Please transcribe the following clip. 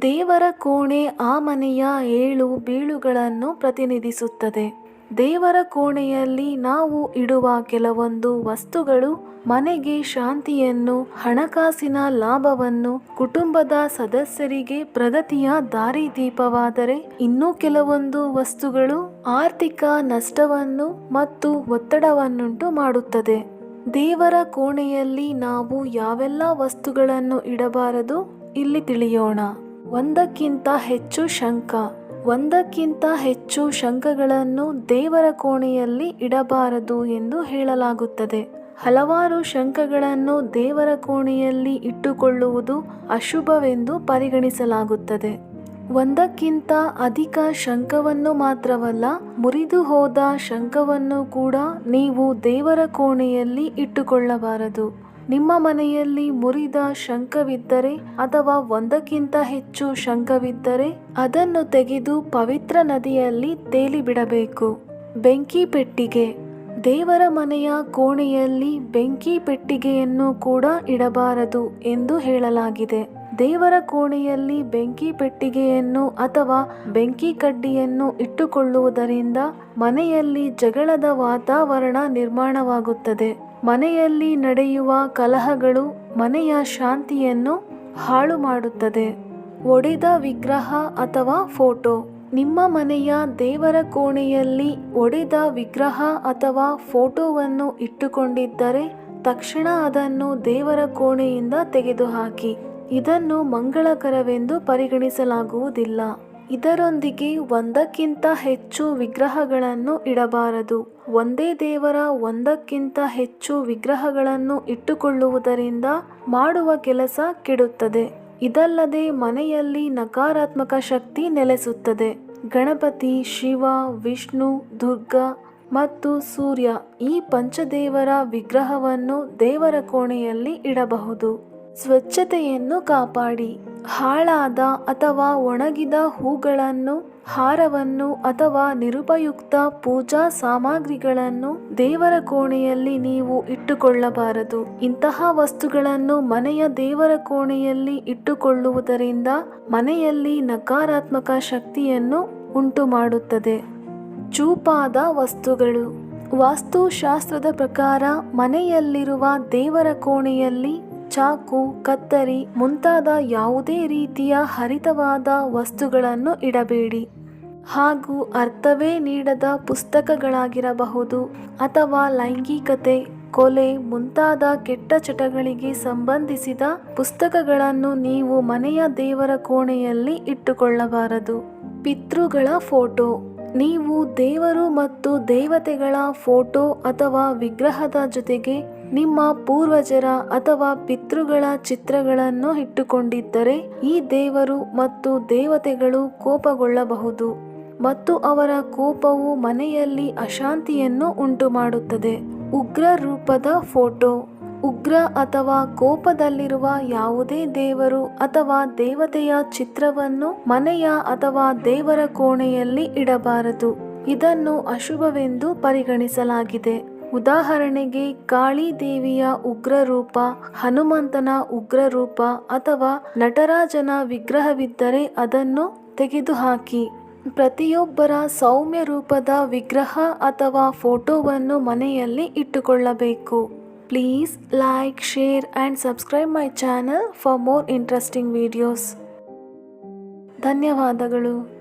ದೇವರ ಕೋಣೆ ಆ ಮನೆಯ ಏಳು ಬೀಳುಗಳನ್ನು ಪ್ರತಿನಿಧಿಸುತ್ತದೆ. ದೇವರ ಕೋಣೆಯಲ್ಲಿ ನಾವು ಇಡುವ ಕೆಲವೊಂದು ವಸ್ತುಗಳು ಮನೆಗೆ ಶಾಂತಿಯನ್ನು, ಹಣಕಾಸಿನ ಲಾಭವನ್ನು, ಕುಟುಂಬದ ಸದಸ್ಯರಿಗೆ ಪ್ರಗತಿಯ ದಾರಿದೀಪವಾದರೆ, ಇನ್ನೂ ಕೆಲವೊಂದು ವಸ್ತುಗಳು ಆರ್ಥಿಕ ನಷ್ಟವನ್ನು ಮತ್ತು ಒತ್ತಡವನ್ನುಂಟು ಮಾಡುತ್ತದೆ. ದೇವರ ಕೋಣೆಯಲ್ಲಿ ನಾವು ಯಾವೆಲ್ಲ ವಸ್ತುಗಳನ್ನು ಇಡಬಾರದು ಇಲ್ಲಿ ತಿಳಿಯೋಣ. ಒಂದಕ್ಕಿಂತ ಹೆಚ್ಚು ಶಂಖ. ಒಂದಕ್ಕಿಂತ ಹೆಚ್ಚು ಶಂಖಗಳನ್ನು ದೇವರ ಕೋಣೆಯಲ್ಲಿ ಇಡಬಾರದು ಎಂದು ಹೇಳಲಾಗುತ್ತದೆ. ಹಲವಾರು ಶಂಖಗಳನ್ನು ದೇವರ ಕೋಣೆಯಲ್ಲಿ ಇಟ್ಟುಕೊಳ್ಳುವುದು ಅಶುಭವೆಂದು ಪರಿಗಣಿಸಲಾಗುತ್ತದೆ. ಒಂದಕ್ಕಿಂತ ಅಧಿಕ ಶಂಖವನ್ನು ಮಾತ್ರವಲ್ಲ, ಮುರಿದು ಹೋದ ಶಂಖವನ್ನು ಕೂಡ ನೀವು ದೇವರ ಕೋಣೆಯಲ್ಲಿ ಇಟ್ಟುಕೊಳ್ಳಬಾರದು. ನಿಮ್ಮ ಮನೆಯಲ್ಲಿ ಮುರಿದ ಶಂಖವಿದ್ದರೆ ಅಥವಾ ಒಂದಕ್ಕಿಂತ ಹೆಚ್ಚು ಶಂಖವಿದ್ದರೆ ಅದನ್ನು ತೆಗೆದು ಪವಿತ್ರ ನದಿಯಲ್ಲಿ ತೇಲಿಬಿಡಬೇಕು. ಬೆಂಕಿ ಪೆಟ್ಟಿಗೆ. ದೇವರ ಮನೆಯ ಕೋಣೆಯಲ್ಲಿ ಬೆಂಕಿ ಪೆಟ್ಟಿಗೆಯನ್ನು ಕೂಡ ಇಡಬಾರದು ಎಂದು ಹೇಳಲಾಗಿದೆ. ದೇವರ ಕೋಣೆಯಲ್ಲಿ ಬೆಂಕಿ ಪೆಟ್ಟಿಗೆಯನ್ನು ಅಥವಾ ಬೆಂಕಿ ಕಡ್ಡಿಯನ್ನು ಇಟ್ಟುಕೊಳ್ಳುವುದರಿಂದ ಮನೆಯಲ್ಲಿ ಜಗಳದ ವಾತಾವರಣ ನಿರ್ಮಾಣವಾಗುತ್ತದೆ. ಮನೆಯಲ್ಲಿ ನಡೆಯುವ ಕಲಹಗಳು ಮನೆಯ ಶಾಂತಿಯನ್ನು ಹಾಳು ಮಾಡುತ್ತದೆ. ಒಡೆದ ವಿಗ್ರಹ ಅಥವಾ ಫೋಟೋ. ನಿಮ್ಮ ಮನೆಯ ದೇವರ ಕೋಣೆಯಲ್ಲಿ ಒಡೆದ ವಿಗ್ರಹ ಅಥವಾ ಫೋಟೋವನ್ನು ಇಟ್ಟುಕೊಂಡಿದ್ದರೆ ತಕ್ಷಣ ಅದನ್ನು ದೇವರ ಕೋಣೆಯಿಂದ ತೆಗೆದುಹಾಕಿ. ಇದನ್ನು ಮಂಗಳಕರವೆಂದು ಪರಿಗಣಿಸಲಾಗುವುದಿಲ್ಲ. ಇದರೊಂದಿಗೆ ಒಂದಕ್ಕಿಂತ ಹೆಚ್ಚು ವಿಗ್ರಹಗಳನ್ನು ಇಡಬಾರದು. ಒಂದೇ ದೇವರ ಒಂದಕ್ಕಿಂತ ಹೆಚ್ಚು ವಿಗ್ರಹಗಳನ್ನು ಇಟ್ಟುಕೊಳ್ಳುವುದರಿಂದ ಮಾಡುವ ಕೆಲಸ ಕೆಡುತ್ತದೆ. ಇದಲ್ಲದೆ ಮನೆಯಲ್ಲಿ ನಕಾರಾತ್ಮಕ ಶಕ್ತಿ ನೆಲೆಸುತ್ತದೆ. ಗಣಪತಿ, ಶಿವ, ವಿಷ್ಣು, ದುರ್ಗಾ ಮತ್ತು ಸೂರ್ಯ ಈ ಪಂಚದೇವರ ವಿಗ್ರಹವನ್ನು ದೇವರ ಕೋಣೆಯಲ್ಲಿ ಇಡಬಹುದು. ಸ್ವಚ್ಛತೆಯನ್ನು ಕಾಪಾಡಿ. ಹಾಳಾದ ಅಥವಾ ಒಣಗಿದ ಹೂಗಳನ್ನು, ಹಾರವನ್ನು ಅಥವಾ ನಿರುಪಯುಕ್ತ ಪೂಜಾ ಸಾಮಗ್ರಿಗಳನ್ನು ದೇವರ ಕೋಣೆಯಲ್ಲಿ ನೀವು ಇಟ್ಟುಕೊಳ್ಳಬಾರದು. ಇಂತಹ ವಸ್ತುಗಳನ್ನು ಮನೆಯ ದೇವರ ಕೋಣೆಯಲ್ಲಿ ಇಟ್ಟುಕೊಳ್ಳುವುದರಿಂದ ಮನೆಯಲ್ಲಿ ನಕಾರಾತ್ಮಕ ಶಕ್ತಿಯನ್ನು ಉಂಟು ಮಾಡುತ್ತದೆ. ಚೂಪಾದ ವಸ್ತುಗಳು. ವಾಸ್ತುಶಾಸ್ತ್ರದ ಪ್ರಕಾರ ಮನೆಯಲ್ಲಿರುವ ದೇವರ ಕೋಣೆಯಲ್ಲಿ ಚಾಕು, ಕತ್ತರಿ ಮುಂತಾದ ಯಾವುದೇ ರೀತಿಯ ಹರಿತವಾದ ವಸ್ತುಗಳನ್ನು ಇಡಬೇಡಿ. ಹಾಗೂ ಅರ್ಥವೇ ನೀಡದ ಪುಸ್ತಕಗಳಾಗಿರಬಹುದು ಅಥವಾ ಲೈಂಗಿಕತೆ, ಕೊಲೆ ಮುಂತಾದ ಕೆಟ್ಟ ಚಟಗಳಿಗೆ ಸಂಬಂಧಿಸಿದ ಪುಸ್ತಕಗಳನ್ನು ನೀವು ಮನೆಯ ದೇವರ ಕೋಣೆಯಲ್ಲಿ ಇಟ್ಟುಕೊಳ್ಳಬಾರದು. ಪಿತೃಗಳ ಫೋಟೋ. ನೀವು ದೇವರು ಮತ್ತು ದೇವತೆಗಳ ಫೋಟೋ ಅಥವಾ ವಿಗ್ರಹದ ಜೊತೆಗೆ ನಿಮ್ಮ ಪೂರ್ವಜರ ಅಥವಾ ಪಿತೃಗಳ ಚಿತ್ರಗಳನ್ನು ಇಟ್ಟುಕೊಂಡಿದ್ದರೆ ಈ ದೇವರು ಮತ್ತು ದೇವತೆಗಳು ಕೋಪಗೊಳ್ಳಬಹುದು ಮತ್ತು ಅವರ ಕೋಪವು ಮನೆಯಲ್ಲಿ ಅಶಾಂತಿಯನ್ನು ಉಂಟುಮಾಡುತ್ತದೆ. ಉಗ್ರ ರೂಪದ ಫೋಟೋ. ಉಗ್ರ ಅಥವಾ ಕೋಪದಲ್ಲಿರುವ ಯಾವುದೇ ದೇವರು ಅಥವಾ ದೇವತೆಯ ಚಿತ್ರವನ್ನು ಮನೆಯ ಅಥವಾ ದೇವರ ಕೋಣೆಯಲ್ಲಿ ಇಡಬಾರದು. ಇದನ್ನು ಅಶುಭವೆಂದು ಪರಿಗಣಿಸಲಾಗಿದೆ. ಉದಾಹರಣೆಗೆ ಕಾಳಿ ದೇವಿಯ ಉಗ್ರರೂಪ, ಹನುಮಂತನ ಉಗ್ರರೂಪ ಅಥವಾ ನಟರಾಜನ ವಿಗ್ರಹವಿದ್ದರೆ ಅದನ್ನು ತೆಗೆದುಹಾಕಿ. ಪ್ರತಿಯೊಬ್ಬರ ಸೌಮ್ಯ ರೂಪದ ವಿಗ್ರಹ ಅಥವಾ ಫೋಟೋವನ್ನು ಮನೆಯಲ್ಲಿ ಇಟ್ಟುಕೊಳ್ಳಬೇಕು. Please like, share and subscribe my channel for more interesting videos. ಧನ್ಯವಾದಗಳು.